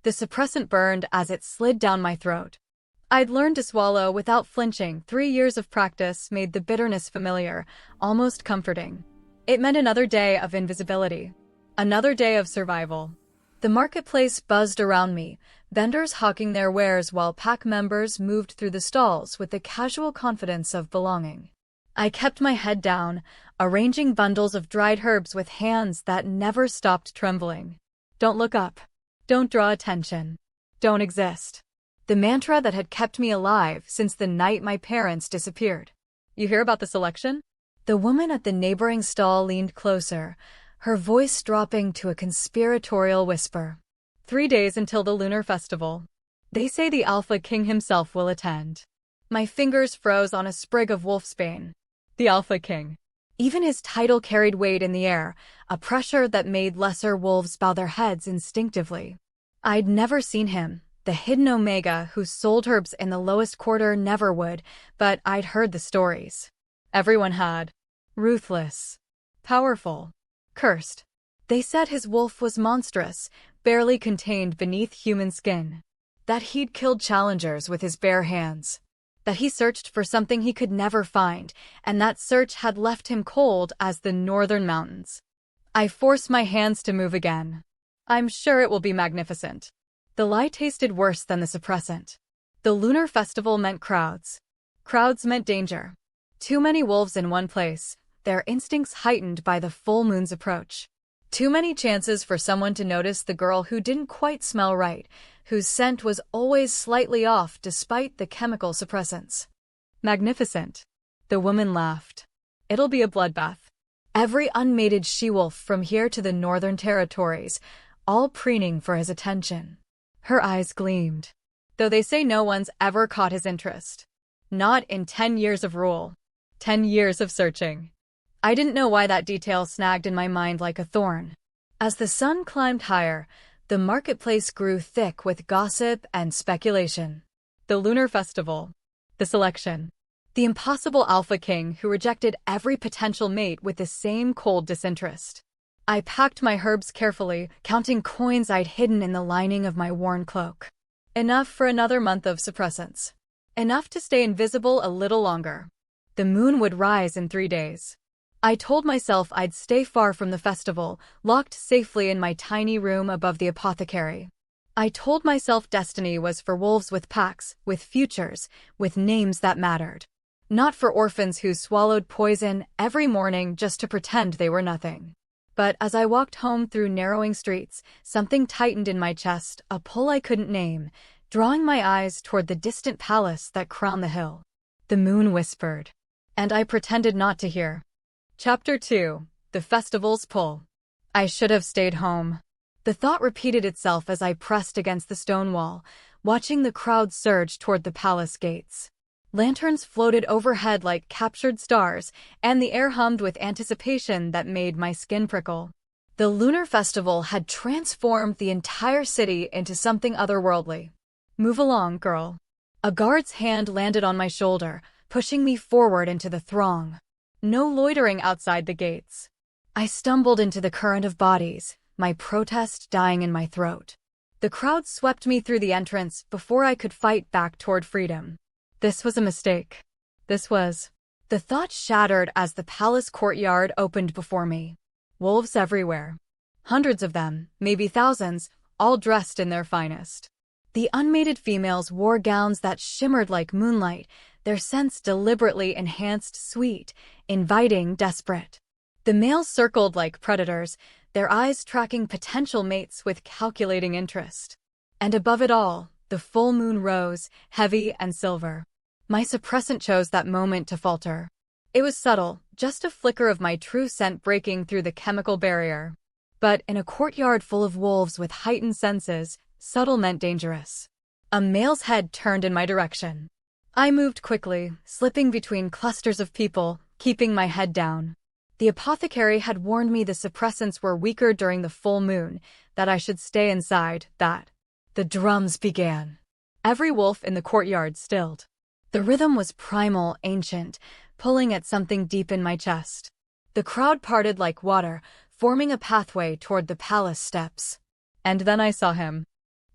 The suppressant burned as it slid down my throat. I'd learned to swallow without flinching. 3 years of practice made the bitterness familiar, almost comforting. It meant another day of invisibility. Another day of survival. The marketplace buzzed around me, vendors hawking their wares while pack members moved through the stalls with the casual confidence of belonging. I kept my head down, arranging bundles of dried herbs with hands that never stopped trembling. Don't look up. Don't draw attention. Don't exist. The mantra that had kept me alive since the night my parents disappeared. You hear about the selection? The woman at the neighboring stall leaned closer, her voice dropping to a conspiratorial whisper. 3 days until the lunar festival. They say the Alpha King himself will attend. My fingers froze on a sprig of wolfsbane. The Alpha King. Even his title carried weight in the air, a pressure that made lesser wolves bow their heads instinctively. I'd never seen him, the hidden Omega who sold herbs in the lowest quarter never would, but I'd heard the stories. Everyone had. Ruthless. Powerful. Cursed. They said his wolf was monstrous, barely contained beneath human skin. That he'd killed challengers with his bare hands. That he searched for something he could never find, and that search had left him cold as the northern mountains. I forced my hands to move again. I'm sure it will be magnificent. The lie tasted worse than the suppressant. The lunar festival meant crowds. Crowds meant danger. Too many wolves in one place, their instincts heightened by the full moon's approach. Too many chances for someone to notice the girl who didn't quite smell right, whose scent was always slightly off despite the chemical suppressants. Magnificent. The woman laughed. It'll be a bloodbath. Every unmated she-wolf from here to the northern territories, all preening for his attention. Her eyes gleamed. Though they say no one's ever caught his interest. Not in 10 years of rule. 10 years of searching. I didn't know why that detail snagged in my mind like a thorn. As the sun climbed higher, the marketplace grew thick with gossip and speculation. The lunar festival. The selection. The impossible Alpha King who rejected every potential mate with the same cold disinterest. I packed my herbs carefully, counting coins I'd hidden in the lining of my worn cloak. Enough for another month of suppressants. Enough to stay invisible a little longer. The moon would rise in 3 days. I told myself I'd stay far from the festival, locked safely in my tiny room above the apothecary. I told myself destiny was for wolves with packs, with futures, with names that mattered. Not for orphans who swallowed poison every morning just to pretend they were nothing. But as I walked home through narrowing streets, something tightened in my chest, a pull I couldn't name, drawing my eyes toward the distant palace that crowned the hill. The moon whispered. And I pretended not to hear. Chapter 2. The Festival's Pull. I should have stayed home. The thought repeated itself as I pressed against the stone wall, watching the crowd surge toward the palace gates. Lanterns floated overhead like captured stars, and the air hummed with anticipation that made my skin prickle. The lunar festival had transformed the entire city into something otherworldly. Move along, girl. A guard's hand landed on my shoulder, pushing me forward into the throng. No loitering outside the gates. I stumbled into the current of bodies, my protest dying in my throat. The crowd swept me through the entrance before I could fight back toward freedom. This was a mistake. The thought shattered as the palace courtyard opened before me. Wolves everywhere. Hundreds of them, maybe thousands, all dressed in their finest. The unmated females wore gowns that shimmered like moonlight, their scents deliberately enhanced, sweet, inviting, desperate. The males circled like predators, their eyes tracking potential mates with calculating interest. And above it all, the full moon rose, heavy and silver. My suppressant chose that moment to falter. It was subtle, just a flicker of my true scent breaking through the chemical barrier. But in a courtyard full of wolves with heightened senses, subtle meant dangerous. A male's head turned in my direction. I moved quickly, slipping between clusters of people, keeping my head down. The apothecary had warned me the suppressants were weaker during the full moon, that I should stay inside, that. The drums began. Every wolf in the courtyard stilled. The rhythm was primal, ancient, pulling at something deep in my chest. The crowd parted like water, forming a pathway toward the palace steps. And then I saw him.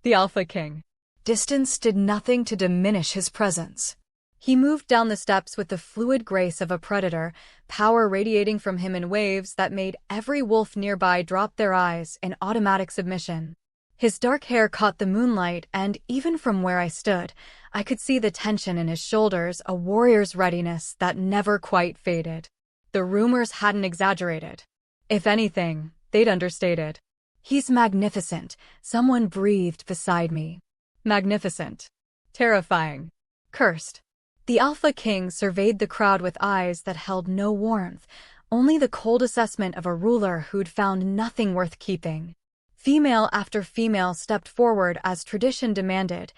The Alpha King. Distance did nothing to diminish his presence. He moved down the steps with the fluid grace of a predator, power radiating from him in waves that made every wolf nearby drop their eyes in automatic submission. His dark hair caught the moonlight, and even from where I stood, I could see the tension in his shoulders, a warrior's readiness that never quite faded. The rumors hadn't exaggerated. If anything, they'd understated. "He's magnificent," someone breathed beside me. Magnificent. Terrifying. Cursed. The Alpha King surveyed the crowd with eyes that held no warmth, only the cold assessment of a ruler who'd found nothing worth keeping. Female after female stepped forward as tradition demanded,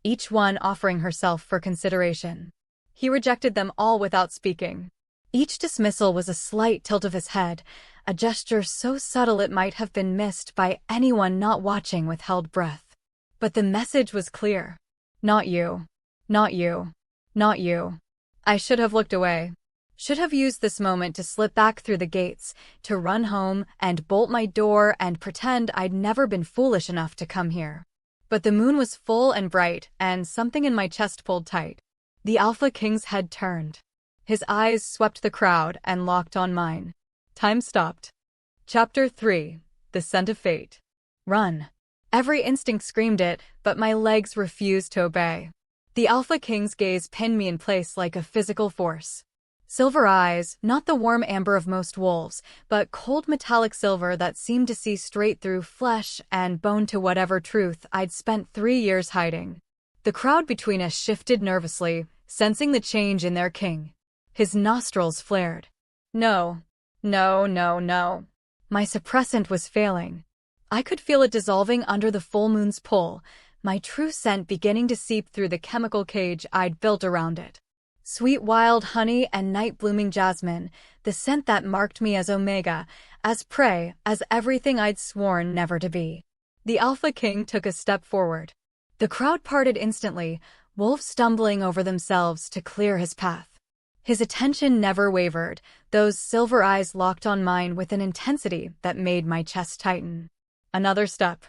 each one offering herself for consideration. He rejected them all without speaking. Each dismissal was a slight tilt of his head, a gesture so subtle it might have been missed by anyone not watching with held breath. But the message was clear. Not you. Not you. Not you. I should have looked away. Should have used this moment to slip back through the gates, to run home and bolt my door and pretend I'd never been foolish enough to come here. But the moon was full and bright, and something in my chest pulled tight. The Alpha King's head turned. His eyes swept the crowd and locked on mine. Time stopped. Chapter 3. The Scent of Fate. Run. Every instinct screamed it, but my legs refused to obey. The Alpha King's gaze pinned me in place like a physical force. Silver eyes, not the warm amber of most wolves, but cold metallic silver that seemed to see straight through flesh and bone to whatever truth I'd spent 3 years hiding. The crowd between us shifted nervously, sensing the change in their king. His nostrils flared. No. No, no, no. My suppressant was failing. I could feel it dissolving under the full moon's pull, my true scent beginning to seep through the chemical cage I'd built around it. Sweet wild honey and night-blooming jasmine, the scent that marked me as Omega, as prey, as everything I'd sworn never to be. The Alpha King took a step forward. The crowd parted instantly, wolves stumbling over themselves to clear his path. His attention never wavered, those silver eyes locked on mine with an intensity that made my chest tighten. Another step.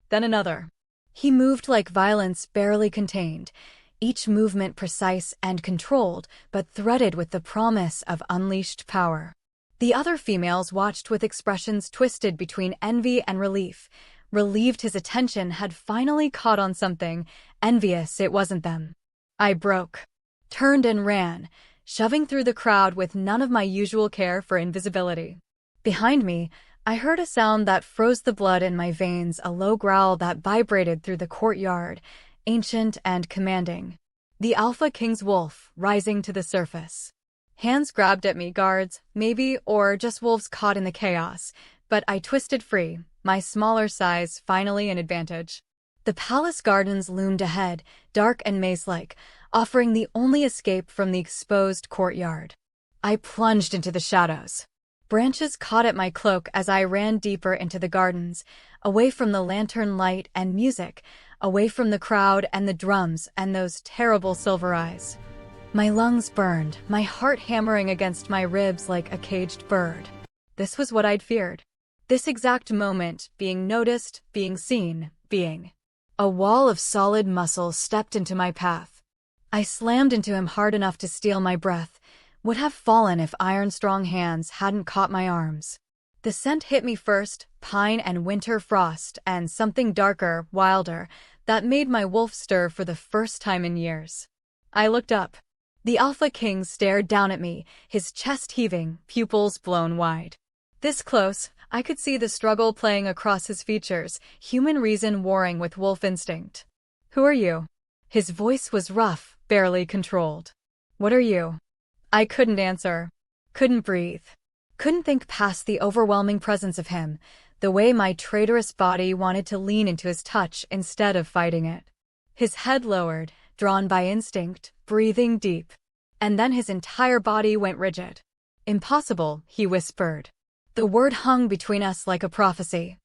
Then another. He moved like violence barely contained, each movement precise and controlled, but threaded with the promise of unleashed power. The other females watched with expressions twisted between envy and relief, relieved his attention had finally caught on something, envious it wasn't them. I broke, turned and ran, shoving through the crowd with none of my usual care for invisibility. Behind me, I heard a sound that froze the blood in my veins, a low growl that vibrated through the courtyard, ancient and commanding. The Alpha King's wolf, rising to the surface. Hands grabbed at me, guards, maybe, or just wolves caught in the chaos, but I twisted free, my smaller size finally an advantage. The palace gardens loomed ahead, dark and maze-like, offering the only escape from the exposed courtyard. I plunged into the shadows. Branches caught at my cloak as I ran deeper into the gardens, away from the lantern light and music, away from the crowd and the drums and those terrible silver eyes. My lungs burned, my heart hammering against my ribs like a caged bird. This was what I'd feared. This exact moment, being noticed, being seen, being. A wall of solid muscle stepped into my path. I slammed into him hard enough to steal my breath, would have fallen if iron-strong hands hadn't caught my arms. The scent hit me first, pine and winter frost, and something darker, wilder, that made my wolf stir for the first time in years. I looked up. The Alpha King stared down at me, his chest heaving, pupils blown wide. This close, I could see the struggle playing across his features, human reason warring with wolf instinct. "Who are you?" His voice was rough, barely controlled. "What are you?" I couldn't answer. Couldn't breathe. Couldn't think past the overwhelming presence of him, the way my traitorous body wanted to lean into his touch instead of fighting it. His head lowered, drawn by instinct, breathing deep. And then his entire body went rigid. "Impossible," he whispered. The word hung between us like a prophecy.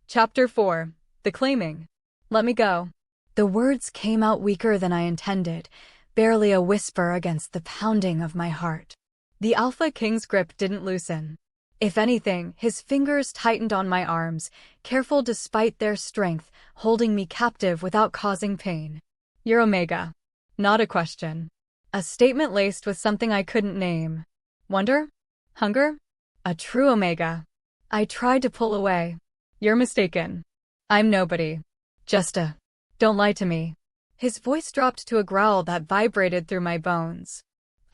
Chapter 4. The Claiming. "Let me go." The words came out weaker than I intended, barely a whisper against the pounding of my heart. The Alpha King's grip didn't loosen. If anything, his fingers tightened on my arms, careful despite their strength, holding me captive without causing pain. You're Omega. Not a question. A statement laced with something I couldn't name. Wonder? Hunger? A true Omega. I tried to pull away. You're mistaken. I'm nobody. Just a... Don't lie to me. His voice dropped to a growl that vibrated through my bones.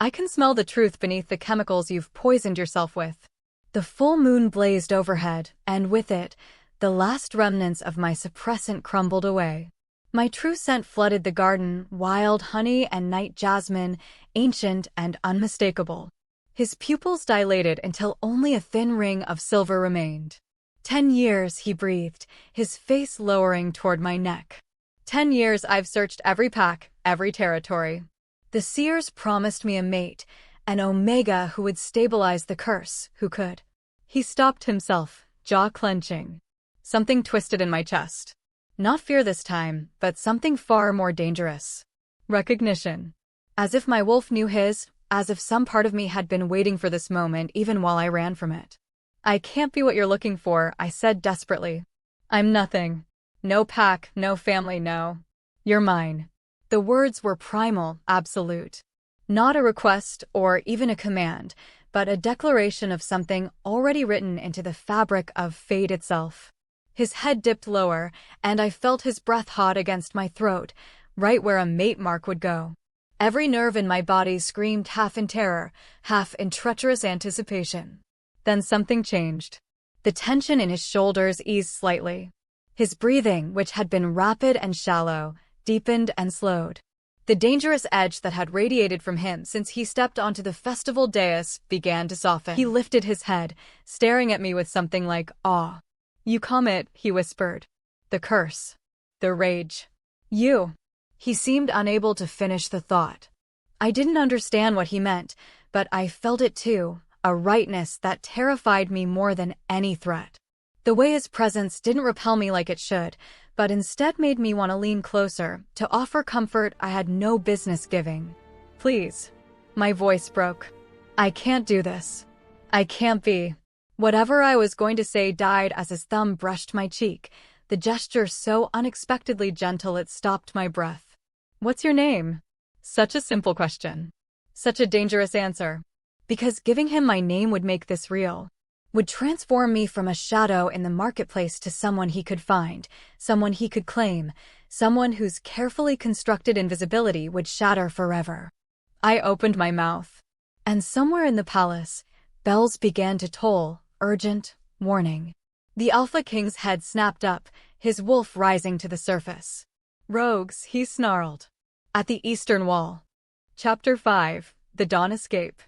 I can smell the truth beneath the chemicals you've poisoned yourself with. The full moon blazed overhead, and with it, the last remnants of my suppressant crumbled away. My true scent flooded the garden, wild honey and night jasmine, ancient and unmistakable. His pupils dilated until only a thin ring of silver remained. 10 years, he breathed, his face lowering toward my neck. 10 years I've searched every pack, every territory. The seers promised me a mate, an Omega who would stabilize the curse, who could. He stopped himself, jaw clenching. Something twisted in my chest. Not fear this time, but something far more dangerous. Recognition. As if my wolf knew his, as if some part of me had been waiting for this moment even while I ran from it. I can't be what you're looking for, I said desperately. I'm nothing. No pack, no family, no. You're mine. The words were primal, absolute. Not a request or even a command, but a declaration of something already written into the fabric of fate itself. His head dipped lower, and I felt his breath hot against my throat, right where a mate mark would go. Every nerve in my body screamed half in terror, half in treacherous anticipation. Then something changed. The tension in his shoulders eased slightly. His breathing, which had been rapid and shallow, deepened and slowed. The dangerous edge that had radiated from him since he stepped onto the festival dais began to soften. He lifted his head, staring at me with something like awe. You calm it, he whispered. The curse. The rage. You. He seemed unable to finish the thought. I didn't understand what he meant, but I felt it too, a rightness that terrified me more than any threat. The way his presence didn't repel me like it should, but instead made me want to lean closer, to offer comfort I had no business giving. Please. My voice broke. I can't do this. I can't be. Whatever I was going to say died as his thumb brushed my cheek, the gesture so unexpectedly gentle it stopped my breath. What's your name? Such a simple question. Such a dangerous answer. Because giving him my name would make this real. Would transform me from a shadow in the marketplace to someone he could find, someone he could claim, someone whose carefully constructed invisibility would shatter forever. I opened my mouth. And somewhere in the palace, bells began to toll, urgent, warning. The Alpha King's head snapped up, his wolf rising to the surface. Rogues, he snarled. At the eastern wall. Chapter 5, The Dawn Escape.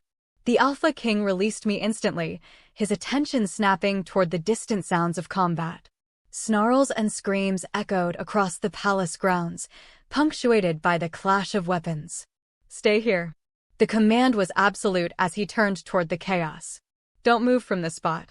The Alpha King released me instantly, his attention snapping toward the distant sounds of combat. Snarls and screams echoed across the palace grounds, punctuated by the clash of weapons. Stay here. The command was absolute as he turned toward the chaos. Don't move from the spot.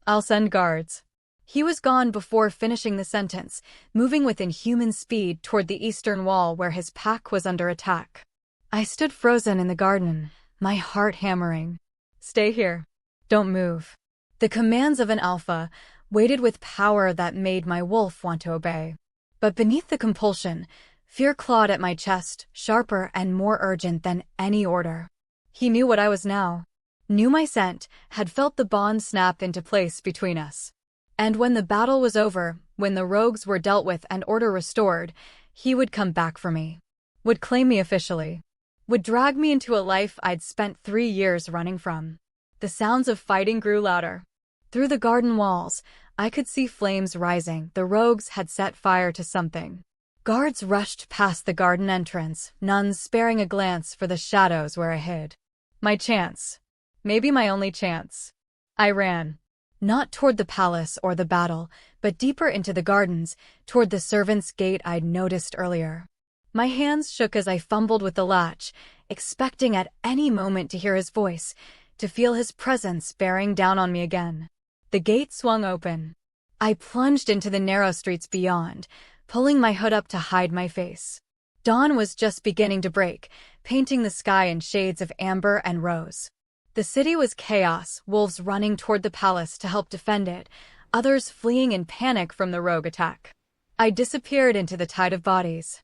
I'll send guards. He was gone before finishing the sentence, moving with inhuman speed toward the eastern wall where his pack was under attack. I stood frozen in the garden, my heart hammering. Stay here. Don't move. The commands of an alpha weighted with power that made my wolf want to obey. But beneath the compulsion, fear clawed at my chest, sharper and more urgent than any order. He knew what I was now. Knew my scent, had felt the bond snap into place between us. And when the battle was over, when the rogues were dealt with and order restored, he would come back for me. Would claim me officially. Would drag me into a life I'd spent 3 years running from. The sounds of fighting grew louder. Through the garden walls, I could see flames rising. The rogues had set fire to something. Guards rushed past the garden entrance, none sparing a glance for the shadows where I hid. My chance. Maybe my only chance. I ran. Not toward the palace or the battle, but deeper into the gardens, toward the servants' gate I'd noticed earlier. My hands shook as I fumbled with the latch, expecting at any moment to hear his voice, to feel his presence bearing down on me again. The gate swung open. I plunged into the narrow streets beyond, pulling my hood up to hide my face. Dawn was just beginning to break, painting the sky in shades of amber and rose. The city was chaos, wolves running toward the palace to help defend it, others fleeing in panic from the rogue attack. I disappeared into the tide of bodies.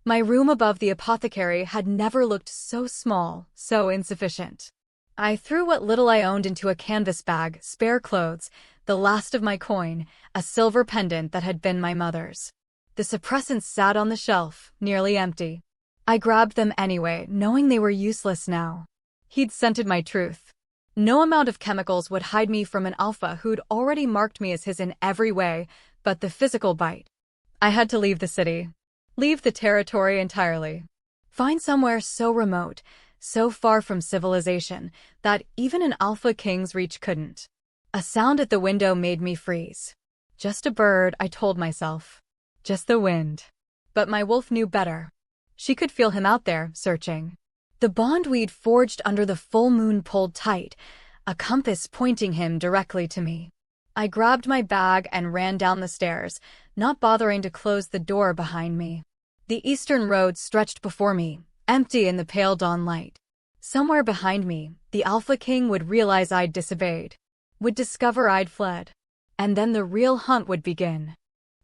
My room above the apothecary had never looked so small, so insufficient. I threw what little I owned into a canvas bag, spare clothes, the last of my coin, a silver pendant that had been my mother's. The suppressants sat on the shelf, nearly empty. I grabbed them anyway, knowing they were useless now. He'd scented my truth. No amount of chemicals would hide me from an alpha who'd already marked me as his in every way, but the physical bite. I had to leave the city. Leave the territory entirely. Find somewhere so remote, so far from civilization, that even an alpha king's reach couldn't. A sound at the window made me freeze. Just a bird, I told myself. Just the wind. But my wolf knew better. She could feel him out there, searching. The bond we'd forged under the full moon pulled tight, a compass pointing him directly to me. I grabbed my bag and ran down the stairs, not bothering to close the door behind me. The eastern road stretched before me, empty in the pale dawn light. Somewhere behind me, the Alpha King would realize I'd disobeyed, would discover I'd fled. And then the real hunt would begin.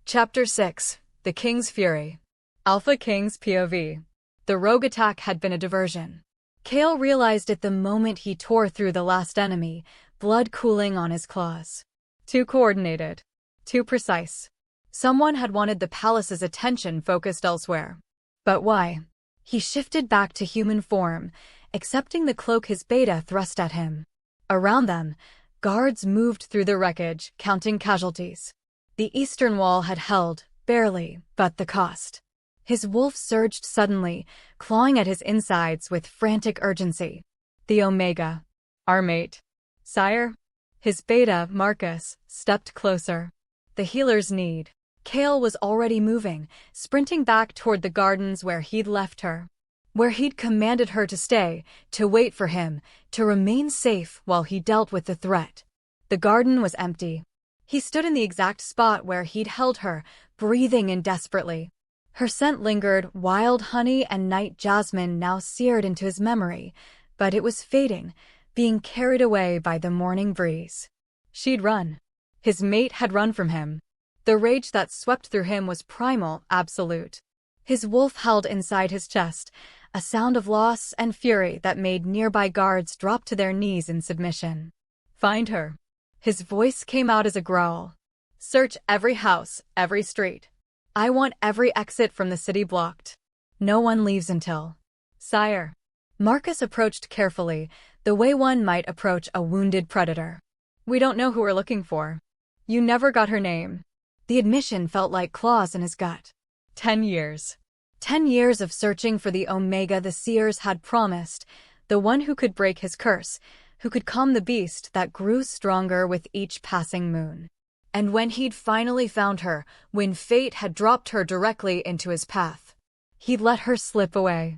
Chapter 6. The King's Fury. Alpha King's POV. The rogue attack had been a diversion. Kale realized it the moment he tore through the last enemy, blood cooling on his claws. Too coordinated. Too precise. Someone had wanted the palace's attention focused elsewhere. But why? He shifted back to human form, accepting the cloak his beta thrust at him. Around them, guards moved through the wreckage, counting casualties. The eastern wall had held, barely, but the cost. His wolf surged suddenly, clawing at his insides with frantic urgency. The Omega. Our mate. Sire? His beta, Marcus, stepped closer. The healer's need. Kale was already moving, sprinting back toward the gardens where he'd left her. Where he'd commanded her to stay, to wait for him, to remain safe while he dealt with the threat. The garden was empty. He stood in the exact spot where he'd held her, breathing in desperately. Her scent lingered, wild honey and night jasmine now seared into his memory, but it was fading, being carried away by the morning breeze. She'd run. His mate had run from him. The rage that swept through him was primal, absolute. His wolf held inside his chest, a sound of loss and fury that made nearby guards drop to their knees in submission. Find her. His voice came out as a growl. Search every house, every street. I want every exit from the city blocked. No one leaves until. Sire. Marcus approached carefully, the way one might approach a wounded predator. We don't know who we're looking for. You never got her name. The admission felt like claws in his gut. 10 years. 10 years of searching for the Omega the seers had promised, the one who could break his curse, who could calm the beast that grew stronger with each passing moon. And when he'd finally found her, when fate had dropped her directly into his path, he'd let her slip away.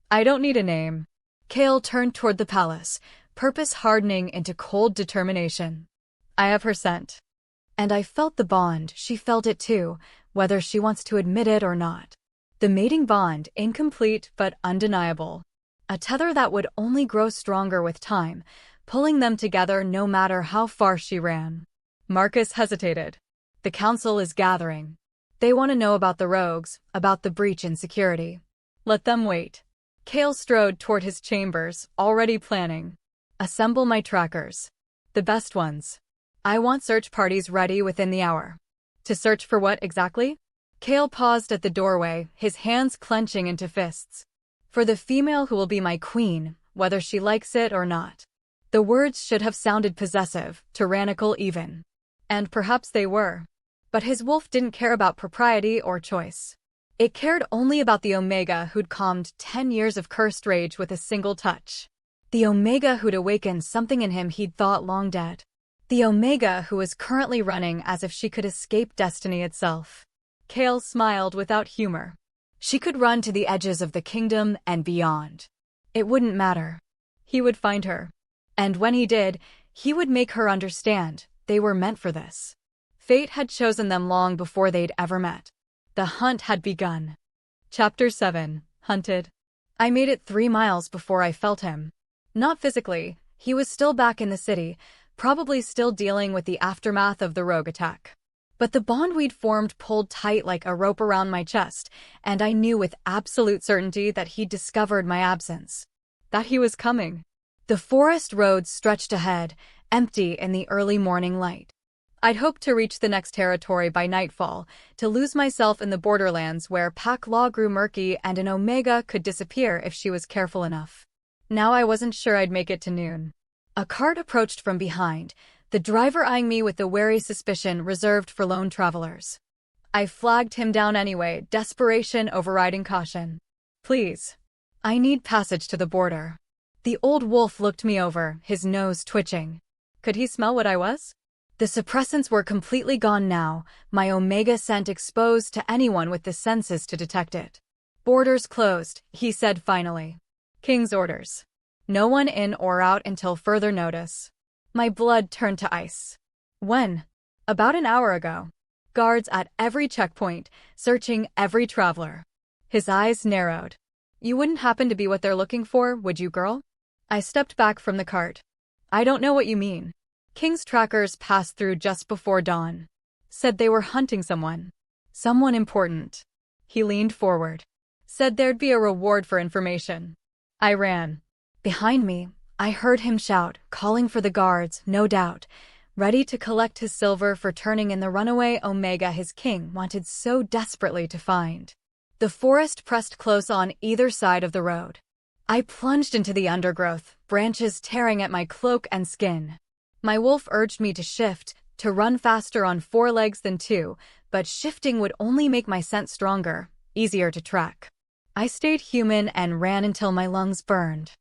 I don't need a name. Kale turned toward the palace, purpose hardening into cold determination. I have her scent. And I felt the bond, she felt it too, whether she wants to admit it or not. The mating bond, incomplete but undeniable. A tether that would only grow stronger with time, pulling them together no matter how far she ran. Marcus hesitated. The council is gathering. They want to know about the rogues, about the breach in security. Let them wait. Kale strode toward his chambers, already planning. Assemble my trackers. The best ones. I want search parties ready within the hour. To search for what exactly? Kale paused at the doorway, his hands clenching into fists. For the female who will be my queen, whether she likes it or not. The words should have sounded possessive, tyrannical even. And perhaps they were. But his wolf didn't care about propriety or choice. It cared only about the Omega who'd calmed 10 years of cursed rage with a single touch. The Omega who'd awakened something in him he'd thought long dead. The Omega who was currently running as if she could escape destiny itself. Kale smiled without humor. She could run to the edges of the kingdom and beyond. It wouldn't matter. He would find her. And when he did, he would make her understand they were meant for this. Fate had chosen them long before they'd ever met. The hunt had begun. Chapter 7. Hunted. I made it 3 miles before I felt him. Not physically, He was still back in the city, probably still dealing with the aftermath of the rogue attack. But the bond we'd formed pulled tight like a rope around my chest, and I knew with absolute certainty that he'd discovered my absence. That he was coming. The forest roads stretched ahead, empty in the early morning light. I'd hoped to reach the next territory by nightfall, to lose myself in the borderlands where pack law grew murky and an Omega could disappear if she was careful enough. Now I wasn't sure I'd make it to noon. A cart approached from behind, the driver eyeing me with the wary suspicion reserved for lone travelers. I flagged him down anyway, desperation overriding caution. Please. I need passage to the border. The old wolf looked me over, his nose twitching. Could he smell what I was? The suppressants were completely gone now, my Omega scent exposed to anyone with the senses to detect it. Borders closed, he said finally. King's orders. No one in or out until further notice. My blood turned to ice. When? About an hour ago. Guards at every checkpoint, searching every traveler. His eyes narrowed. You wouldn't happen to be what they're looking for, would you, girl? I stepped back from the cart. I don't know what you mean. King's trackers passed through just before dawn. Said they were hunting someone. Someone important. He leaned forward. Said there'd be a reward for information. I ran. Behind me, I heard him shout, calling for the guards, no doubt, ready to collect his silver for turning in the runaway Omega his king wanted so desperately to find. The forest pressed close on either side of the road. I plunged into the undergrowth, branches tearing at my cloak and skin. My wolf urged me to shift, to run faster on 4 legs than 2, but shifting would only make my scent stronger, easier to track. I stayed human and ran until my lungs burned.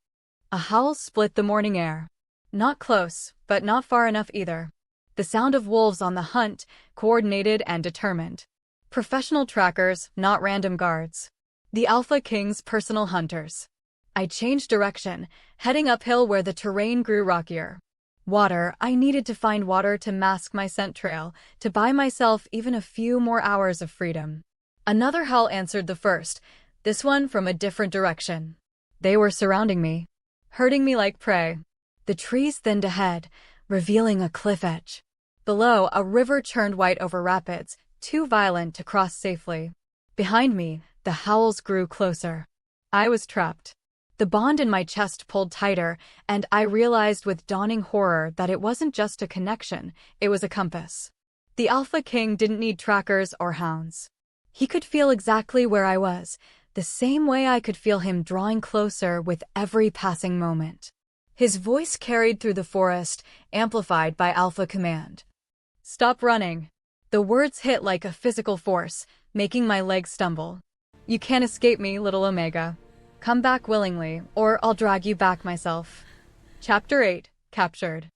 A howl split the morning air. Not close, but not far enough either. The sound of wolves on the hunt, coordinated and determined. Professional trackers, not random guards. The Alpha King's personal hunters. I changed direction, heading uphill where the terrain grew rockier. Water, I needed to find water to mask my scent trail, to buy myself even a few more hours of freedom. Another howl answered the first, this one from a different direction. They were surrounding me, herding me like prey. The trees thinned ahead, revealing a cliff edge. Below, a river churned white over rapids, too violent to cross safely. Behind me, the howls grew closer. I was trapped. The bond in my chest pulled tighter, and I realized with dawning horror that it wasn't just a connection, it was a compass. The Alpha King didn't need trackers or hounds. He could feel exactly where I was, the same way I could feel him drawing closer with every passing moment. His voice carried through the forest, amplified by Alpha command. Stop running. The words hit like a physical force, making my legs stumble. You can't escape me, little Omega. Come back willingly, or I'll drag you back myself. Chapter 8, Captured.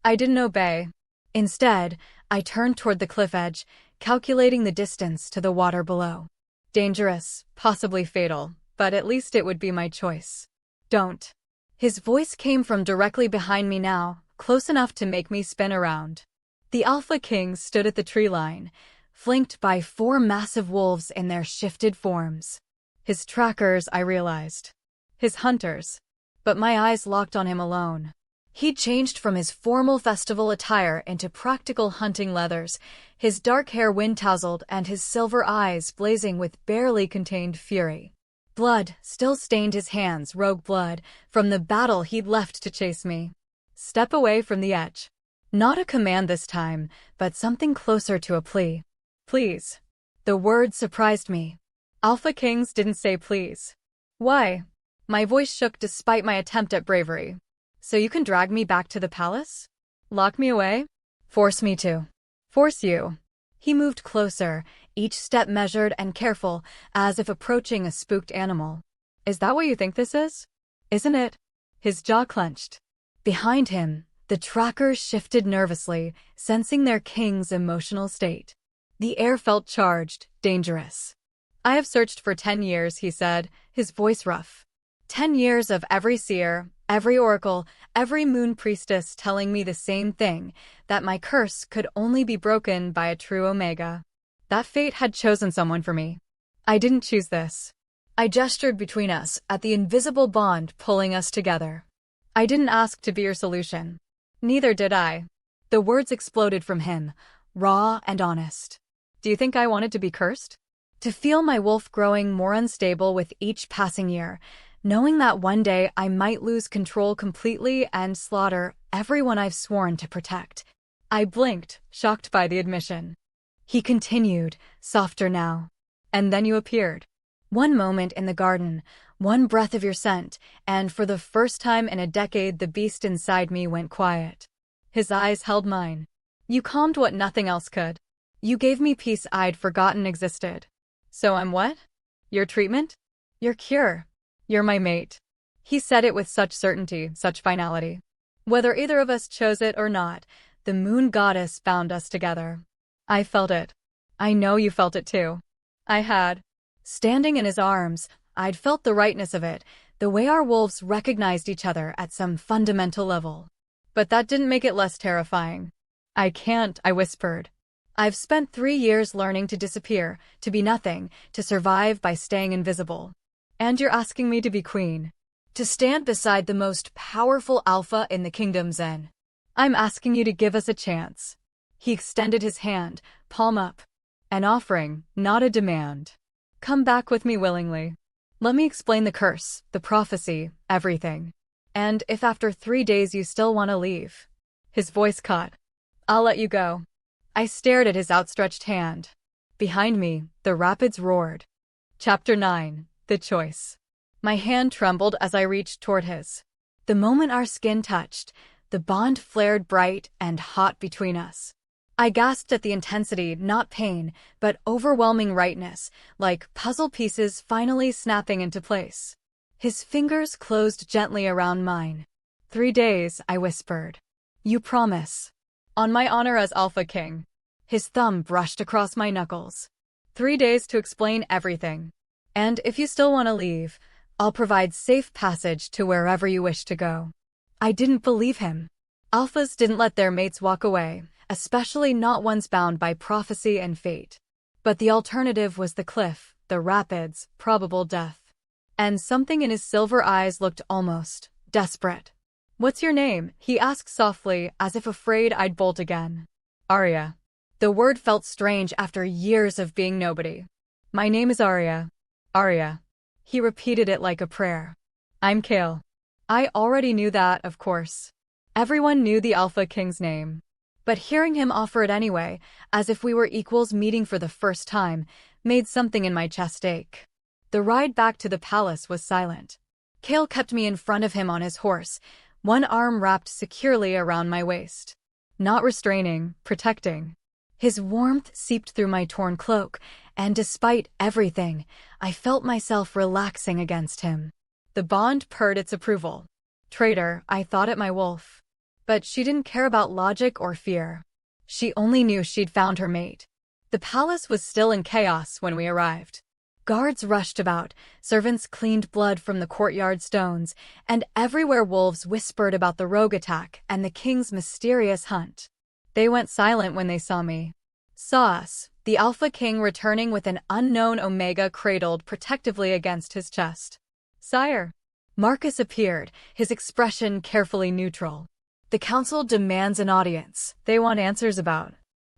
I didn't obey. Instead, I turned toward the cliff edge, calculating the distance to the water below. Dangerous, possibly fatal, but at least it would be my choice. Don't. His voice came from directly behind me now, close enough to make me spin around. The Alpha King stood at the tree line, flanked by 4 massive wolves in their shifted forms. His trackers, I realized. His hunters. But my eyes locked on him alone. He'd changed from his formal festival attire into practical hunting leathers, his dark hair wind-tousled and his silver eyes blazing with barely contained fury. Blood still stained his hands, rogue blood, from the battle he'd left to chase me. Step away from the edge. Not a command this time, but something closer to a plea. Please. The word surprised me. Alpha Kings didn't say please. Why? My voice shook despite my attempt at bravery. So you can drag me back to the palace? Lock me away? Force me to. Force you. He moved closer, each step measured and careful, as if approaching a spooked animal. Is that what you think this is? Isn't it? His jaw clenched. Behind him, the trackers shifted nervously, sensing their king's emotional state. The air felt charged, dangerous. I have searched for 10 years, he said, his voice rough. 10 years of every seer, every oracle, every moon priestess telling me the same thing, that my curse could only be broken by a true Omega. That fate had chosen someone for me. I didn't choose this. I gestured between us, at the invisible bond pulling us together. I didn't ask to be your solution. Neither did I. The words exploded from him, raw and honest. Do you think I wanted to be cursed? To feel my wolf growing more unstable with each passing year, knowing that one day I might lose control completely and slaughter everyone I've sworn to protect. I blinked, shocked by the admission. He continued, softer now. And then you appeared. One moment in the garden, one breath of your scent, and for the first time in a decade the beast inside me went quiet. His eyes held mine. You calmed what nothing else could. You gave me peace I'd forgotten existed. So I'm what? Your treatment? Your cure. You're my mate. He said it with such certainty, such finality. Whether either of us chose it or not, the moon goddess bound us together. I felt it. I know you felt it too. I had. Standing in his arms, I'd felt the rightness of it, the way our wolves recognized each other at some fundamental level. But that didn't make it less terrifying. I can't, I whispered. I've spent 3 years learning to disappear, to be nothing, to survive by staying invisible. And you're asking me to be queen. To stand beside the most powerful alpha in the kingdom Zen. I'm asking you to give us a chance. He extended his hand, palm up. An offering, not a demand. Come back with me willingly. Let me explain the curse, the prophecy, everything. And if after 3 days you still want to leave. His voice caught. I'll let you go. I stared at his outstretched hand. Behind me, the rapids roared. Chapter 9. The Choice. My hand trembled as I reached toward his. The moment our skin touched, the bond flared bright and hot between us. I gasped at the intensity, not pain, but overwhelming rightness, like puzzle pieces finally snapping into place. His fingers closed gently around mine. 3 days, I whispered. You promise? On my honor as Alpha King. His thumb brushed across my knuckles. 3 days to explain everything. And if you still want to leave, I'll provide safe passage to wherever you wish to go. I didn't believe him. Alphas didn't let their mates walk away, especially not ones bound by prophecy and fate. But the alternative was the cliff, the rapids, probable death. And something in his silver eyes looked almost desperate. What's your name? He asked softly, as if afraid I'd bolt again. Arya. The word felt strange after years of being nobody. My name is Arya. Arya. He repeated it like a prayer. I'm Kale. I already knew that, of course. Everyone knew the Alpha King's name. But hearing him offer it anyway, as if we were equals meeting for the first time, made something in my chest ache. The ride back to the palace was silent. Kale kept me in front of him on his horse, one arm wrapped securely around my waist. Not restraining, protecting. His warmth seeped through my torn cloak, and despite everything, I felt myself relaxing against him. The bond purred its approval. Traitor, I thought at my wolf. But she didn't care about logic or fear. She only knew she'd found her mate. The palace was still in chaos when we arrived. Guards rushed about, servants cleaned blood from the courtyard stones, and everywhere wolves whispered about the rogue attack and the king's mysterious hunt. They went silent when they saw me. Saw us, the Alpha King returning with an unknown Omega cradled protectively against his chest. Sire. Marcus appeared, his expression carefully neutral. The council demands an audience. They want answers about.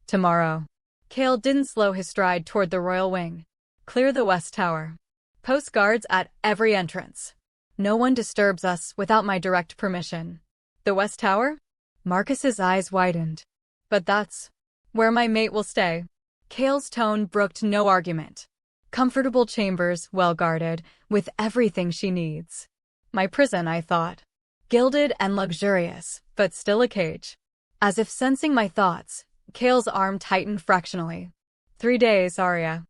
Tomorrow. Kale didn't slow his stride toward the royal wing. Clear the West Tower. Post guards at every entrance. No one disturbs us without my direct permission. The West Tower? Marcus's eyes widened. But that's where my mate will stay. Kale's tone brooked no argument. Comfortable chambers, well guarded, with everything she needs. My prison, I thought. Gilded and luxurious, but still a cage. As if sensing my thoughts, Kale's arm tightened fractionally. 3 days, Arya.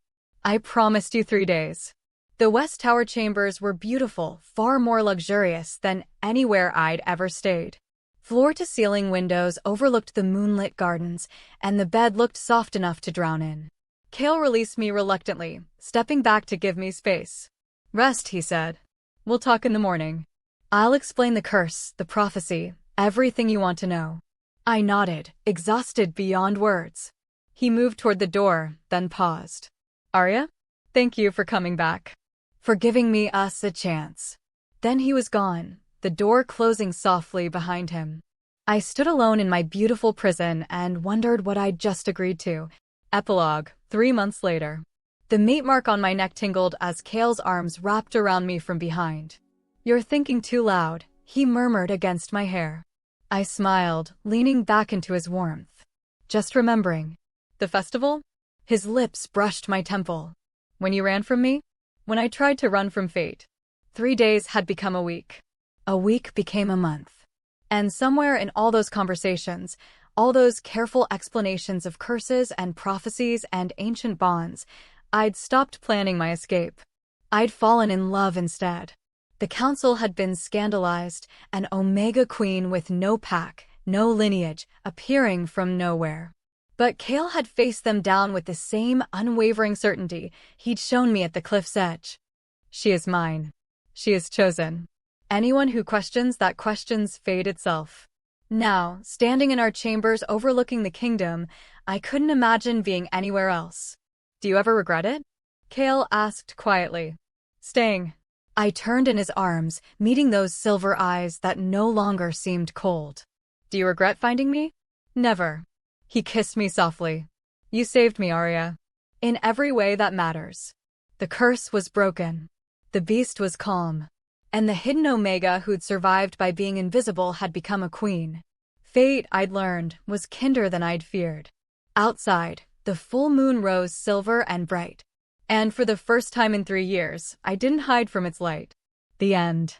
I promised you 3 days. The West Tower chambers were beautiful, far more luxurious than anywhere I'd ever stayed. Floor-to-ceiling windows overlooked the moonlit gardens, and the bed looked soft enough to drown in. Kale released me reluctantly, stepping back to give me space. Rest, he said. We'll talk in the morning. I'll explain the curse, the prophecy, everything you want to know. I nodded, exhausted beyond words. He moved toward the door, then paused. Arya? Thank you for coming back. For giving me a chance. Then he was gone, the door closing softly behind him. I stood alone in my beautiful prison and wondered what I'd just agreed to. Epilogue, 3 months later. The mate mark on my neck tingled as Kale's arms wrapped around me from behind. "You're thinking too loud," he murmured against my hair. I smiled, leaning back into his warmth. "Just remembering." "The festival?" His lips brushed my temple. "When you ran from me?" "When I tried to run from fate." 3 days had become a week. A week became a month. And somewhere in all those conversations, all those careful explanations of curses and prophecies and ancient bonds, I'd stopped planning my escape. I'd fallen in love instead. The council had been scandalized, an Omega Queen with no pack, no lineage, appearing from nowhere. But Kale had faced them down with the same unwavering certainty he'd shown me at the cliff's edge. "She is mine. She is chosen. Anyone who questions that questions fate itself." Now, standing in our chambers overlooking the kingdom, I couldn't imagine being anywhere else. "Do you ever regret it?" Kale asked quietly. "Staying." I turned in his arms, meeting those silver eyes that no longer seemed cold. "Do you regret finding me?" "Never." He kissed me softly. "You saved me, Arielle. In every way that matters." The curse was broken. The beast was calm. And the hidden Omega who'd survived by being invisible had become a queen. Fate, I'd learned, was kinder than I'd feared. Outside, the full moon rose silver and bright. And for the first time in 3 years, I didn't hide from its light. The end.